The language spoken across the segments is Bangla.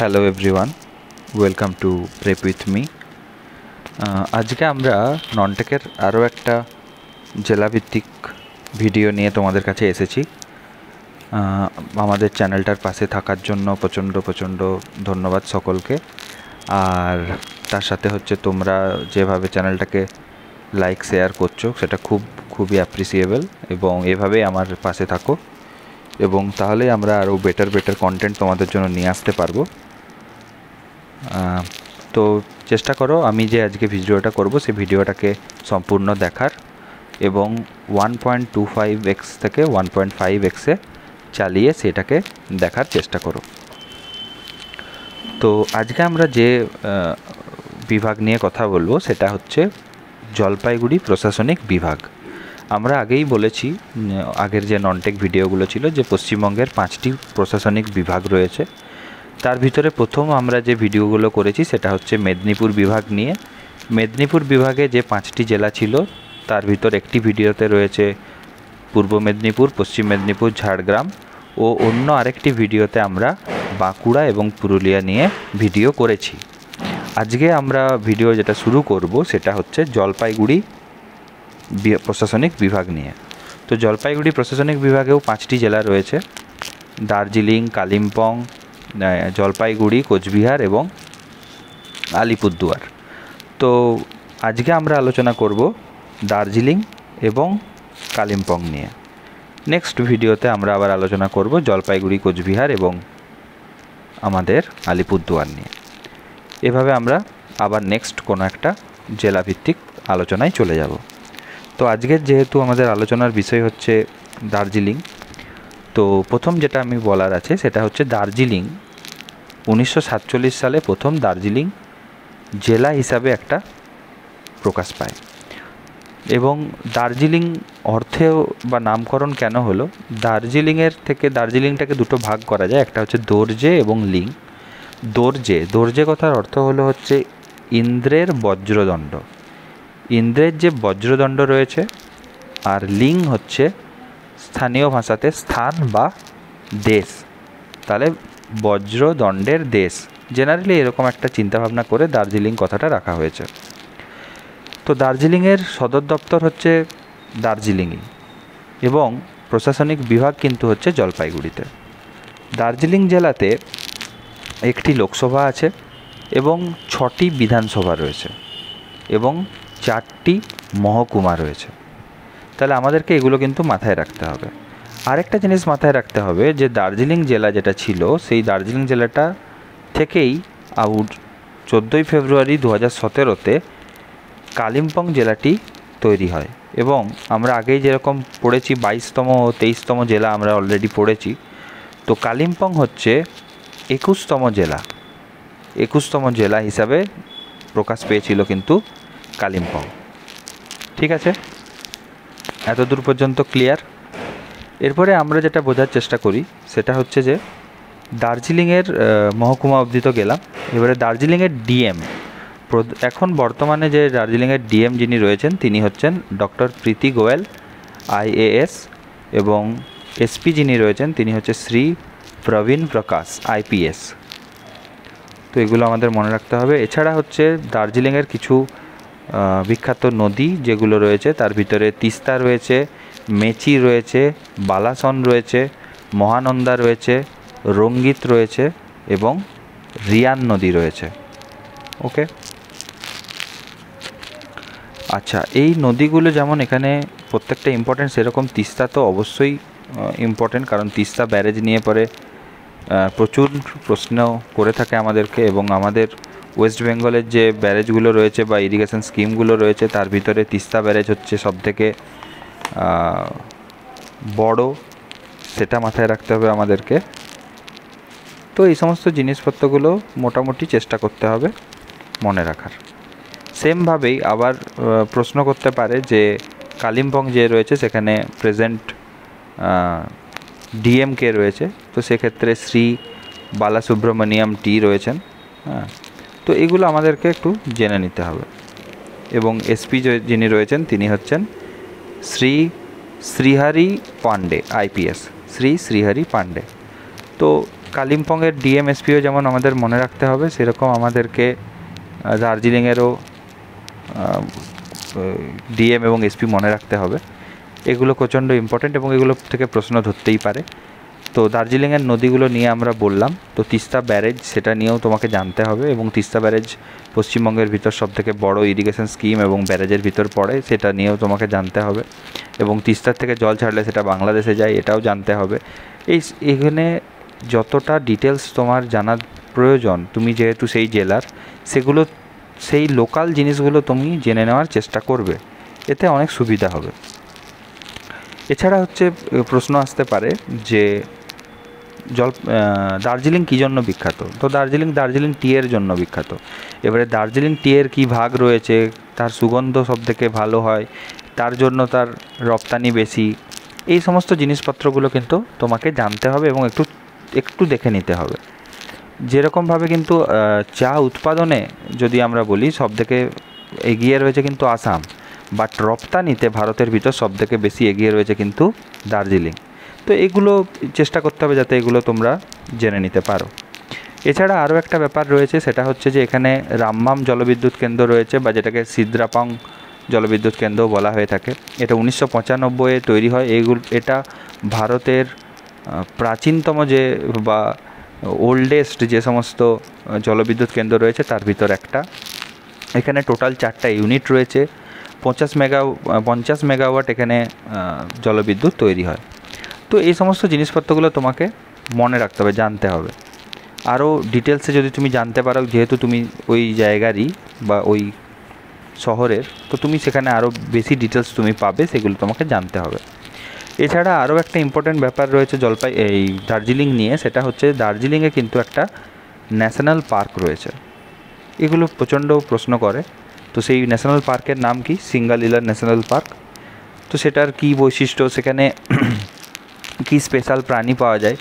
Hello everyone, welcome to prep with me. আজকে আমরা ননটেকের আরও একটা জেলাভিত্তিক ভিডিও নিয়ে তোমাদের কাছে এসেছি। আমাদের চ্যানেলটার পাশে থাকার জন্য প্রচণ্ড ধন্যবাদ সকলকে। আর তার সাথে হচ্ছে তোমরা যেভাবে চ্যানেলটাকে লাইক শেয়ার করছো সেটা খুবই অ্যাপ্রিসিয়েবল, এবং এভাবেই আমার পাশে থাকো, এবং তাহলেই আমরা আরও বেটার কন্টেন্ট তোমাদের জন্য নিয়ে আসতে পারবো। তো চেষ্টা করো আমি যে আজকে ভিডিওটা করব সেই ভিডিওটাকে সম্পূর্ণ দেখার, এবং 1.25x থেকে 1.5xে চালিয়ে সেটাকে দেখার চেষ্টা করো। তো আজকে আমরা যে বিভাগ নিয়ে কথা বলবো সেটা হচ্ছে জলপাইগুড়ি প্রশাসনিক বিভাগ। আমরা আগেই বলেছি, আগের যে ননটেক ভিডিওগুলো ছিল, যে পশ্চিমবঙ্গের 5টি প্রশাসনিক বিভাগ রয়েছে। তার ভিতরে প্রথম আমরা যে ভিডিওগুলো করেছি সেটা হচ্ছে মেদিনীপুর বিভাগ নিয়ে। মেদিনীপুর বিভাগে যে 5টি জেলা ছিল তার ভিতর একটি ভিডিওতে রয়েছে পূর্ব মেদিনীপুর, পশ্চিম মেদিনীপুর, ঝাড়গ্রাম, ও অন্য আরেকটি ভিডিওতে আমরা বাঁকুড়া এবং পুরুলিয়া নিয়ে ভিডিও করেছি। আজকে আমরা ভিডিও যেটা শুরু করব সেটা হচ্ছে জলপাইগুড়ি প্রশাসনিক বিভাগ নিয়ে। তো জলপাইগুড়ি প্রশাসনিক বিভাগেও 5টি জেলা রয়েছে: দার্জিলিং, কালিম্পং, জলপাইগুড়ি, কোচবিহার এবং আলিপুরদুয়ার। তো আজকে আমরা আলোচনা করব দার্জিলিং এবং কালিম্পং নিয়ে। নেক্সট ভিডিওতে আমরা আবার আলোচনা করব জলপাইগুড়ি, কোচবিহার এবং আমাদের আলিপুরদুয়ার নিয়ে। এভাবে আমরা আবার নেক্সট কোনো একটা জেলাভিত্তিক আলোচনায় চলে যাব। তো আজকের যেহেতু আমাদের আলোচনার বিষয় হচ্ছে দার্জিলিং, তো প্রথম যেটা আমি বলার আছে সেটা হচ্ছে দার্জিলিং 1947 সালে প্রথম দার্জিলিং জেলা হিসাবে একটা প্রকাশ পায়। এবং দার্জিলিং অর্থেও বা নামকরণ কেন হলো, দার্জিলিংটাকে দুটো ভাগ করা যায়, একটা হচ্ছে দর্জে এবং লিং। দর্জে কথার অর্থ হলো হচ্ছে ইন্দ্রের বজ্রদণ্ড, ইন্দ্রের যে বজ্রদণ্ড রয়েছে, আর লিং হচ্ছে স্থানীয় ভাষাতে স্থান বা দেশ। তাহলে বজ্রদণ্ডের দেশ, জেনারেলি এরকম একটা চিন্তাভাবনা করে দার্জিলিং কথাটা রাখা হয়েছে। তো দার্জিলিংয়ের সদর দপ্তর হচ্ছে দার্জিলিংই, এবং প্রশাসনিক বিভাগ কিন্তু হচ্ছে জলপাইগুড়িতে। দার্জিলিং জেলাতে একটি লোকসভা আছে এবং 6টি বিধানসভা রয়েছে এবং 4টি মহকুমা রয়েছে। তাহলে আমাদেরকে এগুলো কিন্তু মাথায় রাখতে হবে। আরেকটা জিনিস মাথায় রাখতে হবে যে দার্জিলিং জেলা যেটা ছিল, সেই দার্জিলিং জেলাটা থেকেই 14ই ফেব্রুয়ারি 2017-তে কালিম্পং জেলাটি তৈরি হয়। এবং আমরা আগেই যেরকম পড়েছি 22তম ও 23তম জেলা আমরা অলরেডি পড়েছি, তো কালিম্পং হচ্ছে 21তম জেলা হিসাবে প্রকাশ পেয়েছিল কিন্তু কালিম্পং। ঠিক আছে, এতদূর পর্যন্ত ক্লিয়ার? এরপরে আমরা যেটা বোঝার চেষ্টা করি সেটা হচ্ছে যে দার্জিলিংয়ের মহকুমা অবধি তো গেলাম। এবারে দার্জিলিংয়ের ডিএম, এখন বর্তমানে যে দার্জিলিংয়ের ডিএম যিনি রয়েছেন তিনি হচ্ছেন ডক্টর প্রীতি গোয়েল IAS, এবং এসপি যিনি রয়েছেন তিনি হচ্ছে শ্রী প্রবীণ প্রকাশ IPS। তো এগুলো আমাদের মনে রাখতে হবে। এছাড়া হচ্ছে দার্জিলিংয়ের কিছু বিখ্যাত নদী যেগুলো রয়েছে তার ভিতরে তিস্তা রয়েছে, মেচি রয়েছে, বালাসন রয়েছে, মহানন্দা রয়েছে, রঙ্গিত রয়েছে এবং রিয়ান নদী রয়েছে। ওকে, আচ্ছা, এই নদীগুলো যেমন এখানে প্রত্যেকটা ইম্পর্টেন্ট, সেরকম তিস্তা তো অবশ্যই ইম্পর্টেন্ট, কারণ তিস্তা ব্যারেজ নিয়ে পরে প্রচুর প্রশ্ন করে থাকে আমাদেরকে। এবং আমাদের ওয়েস্ট বেঙ্গলের যে ব্যারেজগুলো রয়েছে বা ইরিগেশন স্কিমগুলো রয়েছে তার ভিতরে তিস্তা ব্যারেজ হচ্ছে সবথেকে বড়, সেটা মাথায় রাখতে হবে আমাদেরকে। তো এই সমস্ত জিনিসপত্রগুলো মোটামুটি চেষ্টা করতে হবে মনে রাখার। সেমভাবেই আবার প্রশ্ন করতে পারে যে কালিম্পং যে রয়েছে সেখানে প্রেজেন্ট ডিএম কে রয়েছে, তো সেক্ষেত্রে শ্রী বালাসুব্রমণিয়াম টি রয়েছেন। হ্যাঁ, তো এগুলো আমাদেরকে একটু জেনে নিতে হবে। এবং এসপি যিনি রয়েছেন তিনি হচ্ছেন শ্রীহরি পাণ্ডে IPS, শ্রীহরি পাণ্ডে। তো কালিম্পংয়ের ডিএম এসপিও যেমন আমাদের মনে রাখতে হবে, সেরকম আমাদেরকে দার্জিলিংয়েরও ডিএম এবং এসপি মনে রাখতে হবে। এগুলো প্রচণ্ড ইম্পর্ট্যান্ট এবং এগুলো থেকে প্রশ্ন ধরতেই পারে। তো দার্জিলিংয়ের নদীগুলো নিয়ে আমরা বললাম। তো তিস্তা ব্যারেজ, সেটা নিয়েও তোমাকে জানতে হবে, এবং তিস্তা ব্যারেজ পশ্চিমবঙ্গের ভিতর সবথেকে বড় ইরিগেশন স্কিম এবং ব্যারেজের ভিতর পড়ে, সেটা নিয়েও তোমাকে জানতে হবে। এবং তিস্তার থেকে জল ছাড়লে সেটা বাংলাদেশে যায়, এটাও জানতে হবে। এখানে যতটা ডিটেলস তোমার জানার প্রয়োজন, তুমি যেহেতু সেই জেলার, সেগুলো সেই লোকাল জিনিসগুলো তুমি জেনে নেওয়ার চেষ্টা করবে, এতে অনেক সুবিধা হবে। এছাড়া হচ্ছে প্রশ্ন আসতে পারে যে দার্জিলিং কী জন্য বিখ্যাত? তো দার্জিলিং টিয়ের জন্য বিখ্যাত। এবারে দার্জিলিং টিয়ের কী ভাগ রয়েছে, তার সুগন্ধ সবথেকে ভালো হয়, তার জন্য তার রপ্তানি বেশি, এই সমস্ত জিনিসপত্রগুলো কিন্তু তোমাকে জানতে হবে এবং একটু দেখে নিতে হবে। যেরকমভাবে কিন্তু চা উৎপাদনে যদি আমরা বলি সবথেকে এগিয়ে রয়েছে কিন্তু আসাম, বাট রপ্তানিতে ভারতের ভিতর সবথেকে বেশি এগিয়ে রয়েছে কিন্তু দার্জিলিং। তো এগুলো চেষ্টা করতে হবে যাতে এগুলো তোমরা জেনে নিতে পারো। এছাড়া আরও একটা ব্যাপার রয়েছে, সেটা হচ্ছে যে এখানে রামবাম জলবিদ্যুৎ কেন্দ্র রয়েছে, বা যেটাকে সিদ্রাপাং জলবিদ্যুৎ কেন্দ্রও বলা হয়ে থাকে। এটা 1995-এ তৈরি হয়। এটা ভারতের প্রাচীনতম যে বা ওল্ডেস্ট যে সমস্ত জলবিদ্যুৎ কেন্দ্র রয়েছে তার ভিতর একটা। এখানে টোটাল 4টা ইউনিট রয়েছে, 50 মেগাওয়াট এখানে জলবিদ্যুৎ তৈরি হয়। তো এই সমস্ত জিনিসপত্রগুলো তোমাকে মনে রাখতে হবে, জানতে হবে। আরও ডিটেলসে যদি তুমি জানতে পারো, যেহেতু তুমি ওই জায়গারই বা ওই শহরের, তো তুমি সেখানে আরও বেশি ডিটেলস তুমি পাবে, সেগুলো তোমাকে জানতে হবে। এছাড়া আরও একটা ইম্পর্ট্যান্ট ব্যাপার রয়েছে এই দার্জিলিং নিয়ে, সেটা হচ্ছে দার্জিলিংয়ে কিন্তু একটা ন্যাশনাল পার্ক রয়েছে। এগুলো প্রচণ্ড প্রশ্ন করে। তো সেই ন্যাশনাল পার্কের নাম কি? Singalila national park. তো সেটার কী বৈশিষ্ট্য, সেখানে কী স্পেশাল প্রাণী পাওয়া যায়,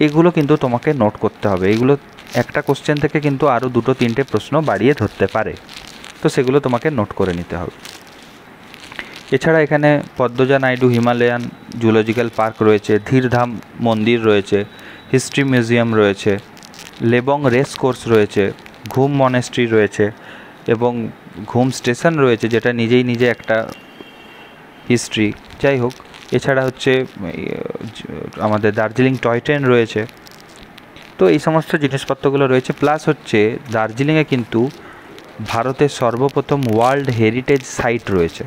এগুলো কিন্তু তোমাকে নোট করতে হবে। এগুলো একটা কোশ্চেন থেকে কিন্তু আরও 2-3টে প্রশ্ন বাড়িয়ে ধরতে পারে, তো সেগুলো তোমাকে নোট করে নিতে হবে। এছাড়া এখানে Padmaja Naidu Himalayan zoological park রয়েছে, ধীরধাম মন্দির রয়েছে, হিস্ট্রি মিউজিয়াম রয়েছে, লেবং রেস কোর্স রয়েছে, ঘুম মনেস্ট্রি রয়েছে এবং ঘুম স্টেশন রয়েছে, যেটা নিজে একটা হিস্ট্রি। যাই হোক, এছাড়া হচ্ছে আমাদের দার্জিলিং টয় ট্রেন রয়েছে। তো এই সমস্ত জিনিসপত্রগুলো রয়েছে। প্লাস হচ্ছে দার্জিলিংয়ে কিন্তু ভারতের সর্বপ্রথম ওয়ার্ল্ড হেরিটেজ সাইট রয়েছে,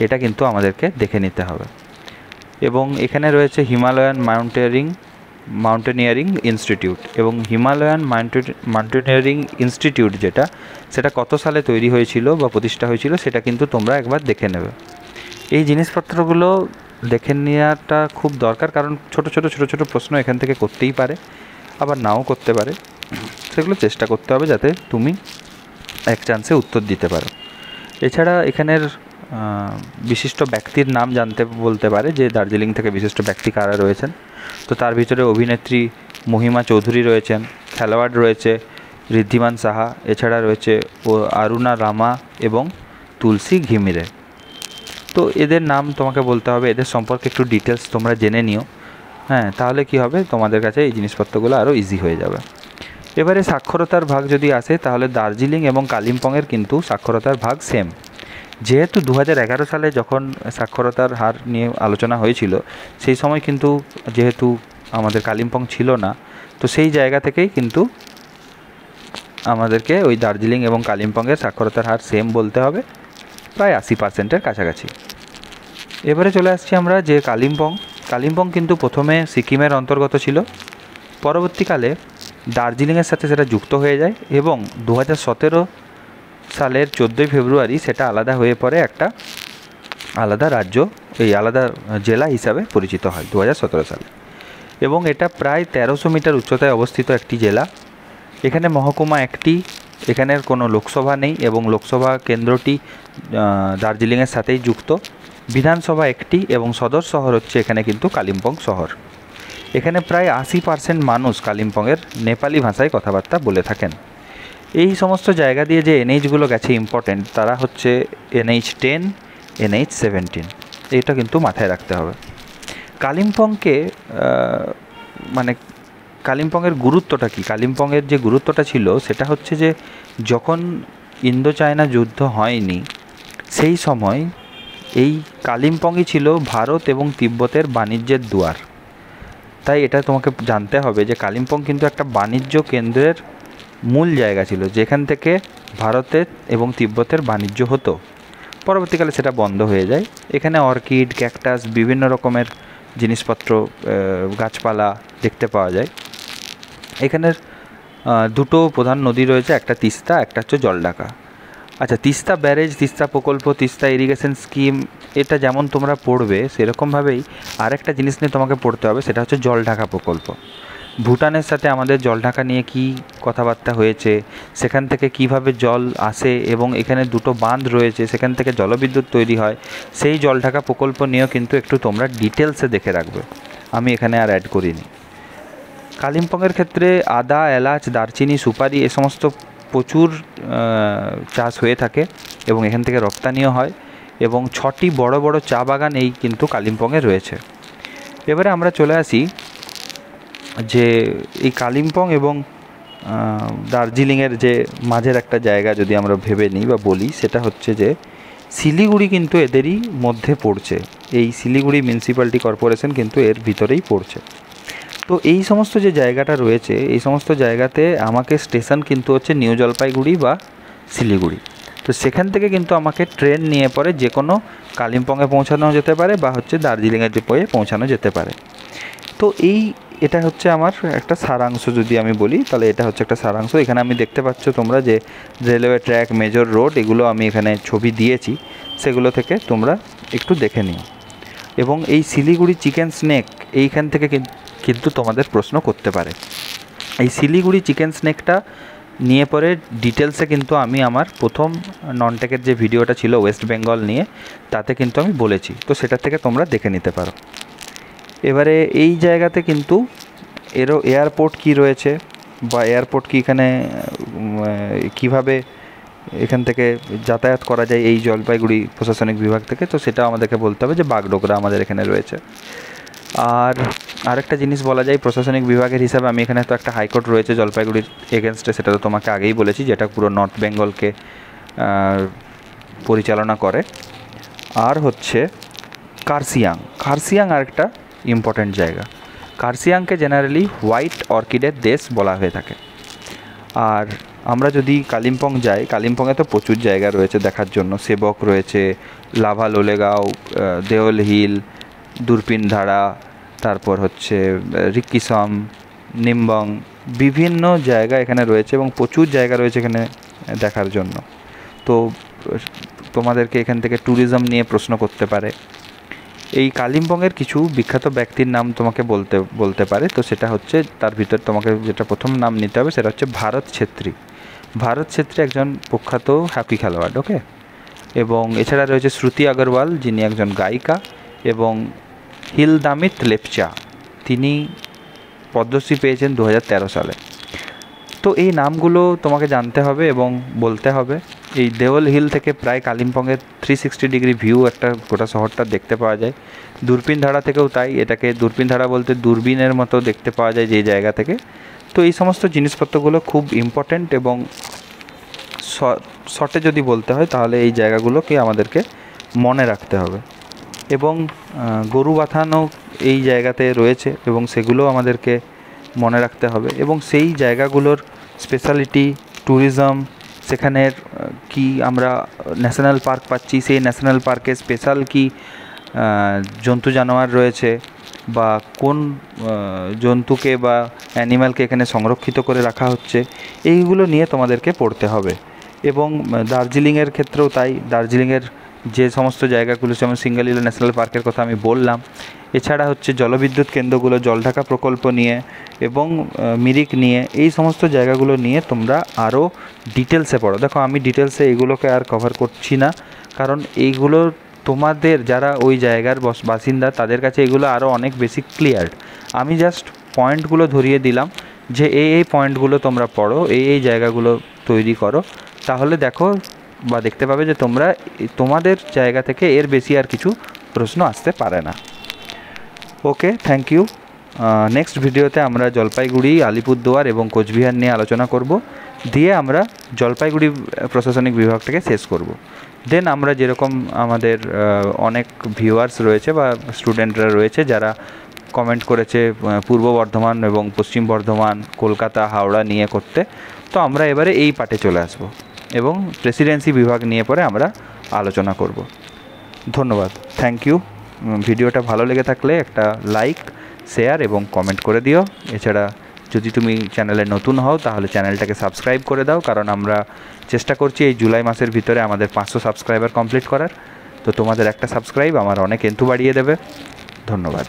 এটা কিন্তু আমাদেরকে দেখে নিতে হবে। এবং এখানে রয়েছে হিমালয়ান মাউন্টেনিয়ারিং ইনস্টিটিউট, এবং হিমালয়ান মাউন্টেনিয়ারিং ইনস্টিটিউট সেটা কত সালে তৈরি হয়েছিল বা প্রতিষ্ঠা হয়েছিল, সেটা কিন্তু তোমরা একবার দেখে নেবে। এই জিনিসপত্রগুলো দেখে নেওয়াটা খুব দরকার, কারণ ছোট ছোট প্রশ্ন এখান থেকে করতেই পারে, আবার নাও করতে পারে। সেগুলো চেষ্টা করতে হবে যাতে তুমি এক চান্সে উত্তর দিতে পারো। এছাড়া এখানের বিশিষ্ট ব্যক্তির নাম জানতে বলতে পারে, যে দার্জিলিং থেকে বিশিষ্ট ব্যক্তি কারা রয়েছেন। তো তার ভিতরে অভিনেত্রী মহিমা চৌধুরী রয়েছেন, খেলোয়াড় রয়েছে ঋদ্ধিমান সাহা, এছাড়া রয়েছে অরুণা রামা এবং তুলসী ঘিমিরে। তো এদের নাম তোমাকে বলতে হবে, এদের সম্পর্কে একটু ডিটেলস তোমরা জেনে নিও। হ্যাঁ, তাহলে কি হবে, তোমাদের কাছে এই জিনিসপত্রগুলো আরও ইজি হয়ে যাবে। এবারে সাক্ষরতার ভাগ যদি আসে, তাহলে দার্জিলিং এবং কালিম্পংয়ের কিন্তু সাক্ষরতার ভাগ সেম। যেহেতু 2011 সালে যখন সাক্ষরতার হার নিয়ে আলোচনা হয়েছিল, সেই সময় কিন্তু যেহেতু আমাদের কালিম্পং ছিল না, তো সেই জায়গা থেকেই কিন্তু আমাদেরকে ওই দার্জিলিং এবং কালিম্পংয়ের সাক্ষরতার হার সেম বলতে হবে, প্রায় 80%-এর কাছাকাছি। এবারে চলে আসছি আমরা যে কালিম্পং কিন্তু প্রথমে সিকিমের অন্তর্গত ছিল, পরবর্তীকালে দার্জিলিংয়ের সাথে সেটা যুক্ত হয়ে যায় এবং 2017 সালের 14 ফেব্রুয়ারি সেটা আলাদা হয়ে পড়ে, একটা আলাদা রাজ্য, আলাদা জেলা হিসাবে পরিচিত হয় 2017 সালে। এবং এটা প্রায় 1300 মিটার উচ্চতায় অবস্থিত একটি জেলা। এখানে মহকুমা একটি, এখানের কোনো লোকসভা নেই এবং লোকসভা কেন্দ্রটি দার্জিলিংয়ের সাথেই যুক্ত। বিধানসভা একটি এবং সদর শহর হচ্ছে এখানে কিন্তু কালিম্পং শহর। এখানে প্রায় 80% মানুষ কালিম্পংয়ের নেপালি ভাষায় কথাবার্তা বলে থাকেন। এই সমস্ত জায়গা দিয়ে যে এনএইচগুলো গেছে ইম্পর্টেন্ট, তারা হচ্ছে NH10, NH17, এটা কিন্তু মাথায় রাখতে হবে। কালিম্পংকে কালিম্পংয়ের গুরুত্বটা কী? কালিম্পংয়ের যে গুরুত্বটা ছিল সেটা হচ্ছে যে যখন ইন্দো চায়না যুদ্ধ হয়নি সেই সময় এই কালিম্পংই ছিল ভারত এবং তিব্বতের বাণিজ্যের দুয়ার। তাই এটা তোমাকে জানতে হবে যে কালিম্পং কিন্তু একটা বাণিজ্য কেন্দ্রের মূল জায়গা ছিল, যেখান থেকে ভারতের এবং তিব্বতের বাণিজ্য হতো। পরবর্তীকালে সেটা বন্ধ হয়ে যায়। এখানে অর্কিড, ক্যাকটাস, বিভিন্ন রকমের জিনিসপত্র, গাছপালা দেখতে পাওয়া যায়। এখানের দুটো প্রধান নদী রয়েছে, একটা তিস্তা, একটা হচ্ছে জলঢাকা। আচ্ছা, তিস্তা ব্যারেজ, তিস্তা প্রকল্প, তিস্তা ইরিগেশন স্কিম, এটা যেমন তোমরা পড়বে সেরকমভাবেই আরেকটা জিনিস নিয়ে তোমাকে পড়তে হবে, সেটা হচ্ছে জলঢাকা প্রকল্প। ভুটানের সাথে আমাদের জলঢাকা নিয়ে কী কথাবার্তা হয়েছে, সেখান থেকে কিভাবে জল আসে এবং এখানে দুটো বাঁধ রয়েছে, সেখান থেকে জলবিদ্যুৎ তৈরি হয়, সেই জলঢাকা প্রকল্প নিয়েও কিন্তু একটু তোমরা ডিটেলসে দেখে রাখবে। আমি এখানে আর অ্যাড করিনি। কালিম্পংয়ের ক্ষেত্রে আদা, এলাচ, দারচিনি, সুপারি এ সমস্ত প্রচুর চাষ হয়ে থাকে এবং এখান থেকে রপ্তানিও হয়, এবং 6টি বড় বড় চা বাগান এই কিন্তু কালিম্পংয়ে রয়েছে। এবারে আমরা চলে আসি যে এই কালিম্পং এবং দার্জিলিংয়ের যে মাঝের একটা জায়গা যদি আমরা ভেবে নিই বা বলি, সেটা হচ্ছে যে শিলিগুড়ি কিন্তু এদেরই মধ্যে পড়ছে। এই শিলিগুড়ি মিউনিসিপ্যালিটি কর্পোরেশন কিন্তু এর ভিতরেই পড়ছে। তো এই সমস্ত যে জায়গাটা রয়েছে, এই সমস্ত জায়গাতে আমাকে স্টেশন কিন্তু হচ্ছে নিউ জলপাইগুড়ি বা শিলিগুড়ি। তো সেখান থেকে কিন্তু আমাকে ট্রেন নিয়ে পরে যে কোনো কালিম্পংয়ে পৌঁছানো যেতে পারে বা হচ্ছে দার্জিলিংয়ের ডিপোয়ে পৌঁছানো যেতে পারে। তো এটা হচ্ছে আমার একটা সারাংশ, যদি আমি বলি তাহলে এটা হচ্ছে একটা সারাংশ। এখানে আমি দেখতে পাচ্ছ তোমরা যে রেলওয়ে ট্র্যাক, মেজর রোড, এগুলো আমি এখানে ছবি দিয়েছি, সেগুলো থেকে তোমরা একটু দেখে নিও। এবং এই শিলিগুড়ি চিকেন স্নেক, এইখান থেকে কিন্তু তোমাদের প্রশ্ন করতে পারে। এই শিলিগুড়ি চিকেন স্নেকটা নিয়ে পরে ডিটেলসে কিন্তু আমি আমার প্রথম ননটেকের যে ভিডিওটা ছিল ওয়েস্ট বেঙ্গল নিয়ে, তাতে কিন্তু আমি বলেছি, তো সেটা থেকে তোমরা দেখে নিতে পারো। এবারে এই জায়গাতে কিন্তু এয়ারপোর্ট কি রয়েছে বা এয়ারপোর্ট কি এখানে কিভাবে এখান থেকে যাতায়াত করা যায় এই জলপাইগুড়ি প্রশাসনিক বিভাগ থেকে, তো সেটা আমাদেরকে বলতে হবে যে বাগডোগরা আমাদের এখানে রয়েছে। আর আরেকটা জিনিস বলা যায় প্রশাসনিক বিভাগের হিসাবে, আমি এখানে তো একটা হাইকোর্ট রয়েছে জলপাইগুড়ির এগেনস্টে, সেটা তো তোমাকে আগেই বলেছি, যেটা পুরো নর্থ বেঙ্গলকে পরিচালনা করে। আর হচ্ছে কার্সিয়াং আরেকটা ইম্পর্ট্যান্ট জায়গা। কার্সিয়াংকে জেনারেলি হোয়াইট অর্কিডের দেশ বলা হয়ে থাকে। আর আমরা যদি কালিম্পং যাই, কালিম্পংয়ে তো প্রচুর জায়গা রয়েছে দেখার জন্য। সেবক রয়েছে, লাভা লোলেগাঁও, দেওল হিল, দূরপিন ধারা, তারপর হচ্ছে রিক্কিসম, নিম্বং, বিভিন্ন জায়গা এখানে রয়েছে এবং প্রচুর জায়গা রয়েছে এখানে দেখার জন্য। তো তোমাদেরকে এখান থেকে ট্যুরিজম নিয়ে প্রশ্ন করতে পারে। এই কালিম্পংয়ের কিছু বিখ্যাত ব্যক্তির নাম তোমাকে বলতে পারে, তো সেটা হচ্ছে তার ভিতর তোমাকে যেটা প্রথম নাম নিতে হবে সেটা হচ্ছে ভারত ছেত্রী। ভারত ছেত্রী একজন প্রখ্যাত হকি খেলোয়াড়, ওকে। এবং এছাড়া রয়েছে শ্রুতি আগরওয়াল, যিনি একজন গায়িকা, এবং হিলদামিত লেপচা, তিনি পদ্মশ্রী পেয়েছেন 2013 সালে। তো এই নামগুলো তোমাকে জানতে হবে এবং বলতে হবে। এই দেওল হিল থেকে প্রায় কালিম্পংয়ের 360 ডিগ্রি ভিউ একটা গোটা শহরটা দেখতে পাওয়া যায়। দূরপিন ধারা থেকেও তাই, এটাকে দূরপিন ধারা বলতে দূরবীনের মতো দেখতে পাওয়া যায় যে জায়গা থেকে। তো এই সমস্ত জিনিসপত্রগুলো খুব ইম্পর্ট্যান্ট এবং শর্টে যদি বলতে হয় তাহলে এই জায়গাগুলোকে আমাদেরকে মনে রাখতে হবে। এবং গরু বাথানও এই জায়গাতে রয়েছে এবং সেগুলোও আমাদেরকে মনে রাখতে হবে। এবং সেই জায়গাগুলোর স্পেশালিটি, ট্যুরিজম, সেখানের কি আমরা ন্যাশনাল পার্ক পাচ্ছি, সেই ন্যাশনাল পার্কে স্পেশাল কি জন্তু জানোয়ার রয়েছে বা কোন জন্তুকে বা অ্যানিম্যালকে এখানে সংরক্ষিত করে রাখা হচ্ছে, এইগুলো নিয়ে তোমাদেরকে পড়তে হবে। এবং দার্জিলিংয়ের ক্ষেত্রেও তাই, দার্জিলিংয়ের যে সমস্ত জায়গাগুলো, যেমন সিঙ্গালিলা ন্যাশনাল পার্কের কথা আমি বললাম, এছাড়া হচ্ছে জলবিদ্যুৎ কেন্দ্রগুলো, জলঢাকা প্রকল্প নিয়ে এবং মিরিক নিয়ে, এই সমস্ত জায়গাগুলো নিয়ে তোমরা আরও ডিটেলসে পড়ো। দেখো আমি ডিটেলসে এগুলোকে আর কভার করছি না, কারণ এইগুলো তোমাদের যারা ওই জায়গার বাসিন্দা তাদের কাছে এগুলো আরও অনেক বেশি ক্লিয়ার। আমি জাস্ট পয়েন্টগুলো ধরিয়ে দিলাম যে এই পয়েন্টগুলো তোমরা পড়ো, এই জায়গাগুলো তৈরি করো, তাহলে দেখো বা দেখতে পাবে যে তোমাদের জায়গা থেকে এর বেশি আর কিছু প্রশ্ন আসতে পারে না। ওকে, থ্যাংক ইউ। নেক্সট ভিডিওতে আমরা জলপাইগুড়ি, আলিপুরদুয়ার এবং কোচবিহার নিয়ে আলোচনা করব, দিয়ে আমরা জলপাইগুড়ি প্রশাসনিক বিভাগটাকে শেষ করব। দেন আমরা যেরকম আমাদের অনেক ভিউয়ার্স রয়েছে বা স্টুডেন্টরা রয়েছে যারা কমেন্ট করেছে পূর্ব বর্ধমান এবং পশ্চিম বর্ধমান, কলকাতা, হাওড়া নিয়ে করতে, তো আমরা এবারে এই পার্টে চলে আসব এবং প্রেসিডেন্সি বিভাগ নিয়ে পরে আমরা আলোচনা করব। ধন্যবাদ, থ্যাংক ইউ। ভিডিওটা ভালো লেগে থাকলে একটা লাইক, শেয়ার এবং কমেন্ট করে দিও। এছাড়া যদি তুমি চ্যানেলে নতুন হও তাহলে চ্যানেলটাকে সাবস্ক্রাইব করে দাও, কারণ আমরা চেষ্টা করছি এই জুলাই মাসের ভিতরে আমাদের 500 সাবস্ক্রাইবার কমপ্লিট করার। তো তোমাদের একটা সাবস্ক্রাইব আমার অনেক এন্থু বাড়িয়ে দেবে। ধন্যবাদ।